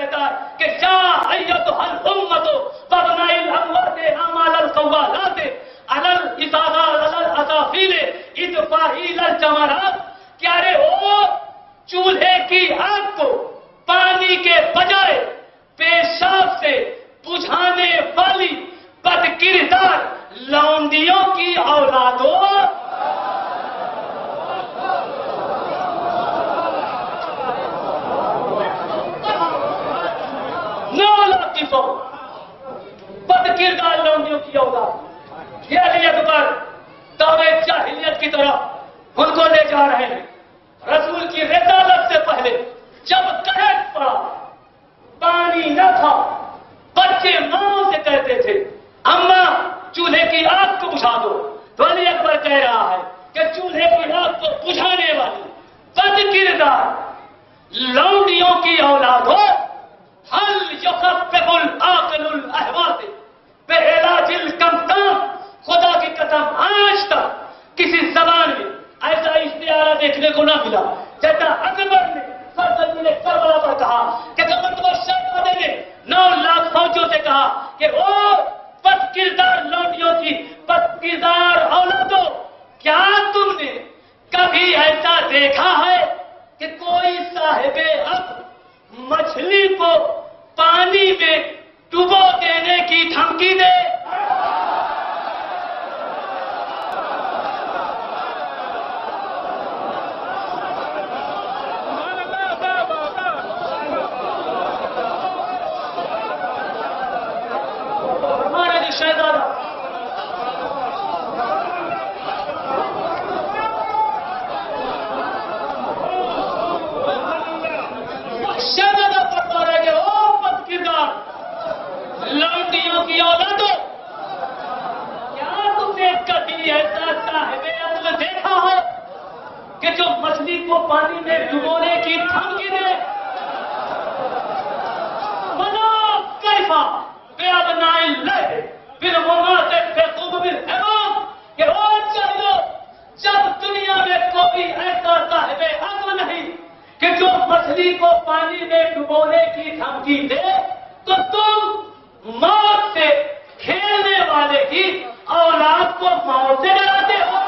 کہتا ہے کہ یا ایتھا الامۃ فبناء الاموات اعمال القوالات علی الاسافیل ادفعی الجمرات. کیا رے ہو چولہے کی آگ کو پانی کے بجائے پیشاب سے بجھانے والی بد کردار لونڈیوں کی اولادوں. بد کردار لونڈیوں کی اولاد. یہ علی اکبر دور جاہلیت کی طرف ان کو لے جا رہے ہیں. رسول کی رسالت سے پہلے جب قحط پڑا, پانی نہ تھا, بچے ماں سے کہتے تھے اماں چولہے کی آگ کو بجھا دو, تو علی اکبر کہہ رہا ہے کہ چولہے کی آگ کو بجھانے والی بد کردار لونڈیوں کی اولاد ہو. حل یخفف العاقل الاحوات بعلاج الکمکام. خدا کی قسم آج تک کسی زبان میں ایسا اشتہارہ دیکھنے کو نہ ملا جیسا اکبر نے سرزمین کربلا پر کہا کہ جب اکبر شہزادے نے 9 لاکھ فوجوں سے کہا کہ او بد کردار لونڈیوں کی بد کردار اولادوں, کیا تم نے کبھی ایسا دیکھا ہے کہ کوئی صاحب اب مچھلی کو پانی میں ڈبو دینے کی دھمکی دے؟ لونڈیوں کی اولادوں, کیا تم نے کبھی ایسا صاحب عقل دیکھا ہے کہ جو مچھلی کو پانی میں ڈبونے کی دھمکی دے؟ منا کیفا بأبناء اللہ بالغمات فیقوم بالحمام. کہ او چاہیے جب دنیا میں کوئی ایسا صاحب عقل نہیں کہ جو مچھلی کو پانی میں ڈبونے کی دھمکی دے, تو تم موت سے کھیلنے والے کی اولاد کو موت سے ڈراتے ہو.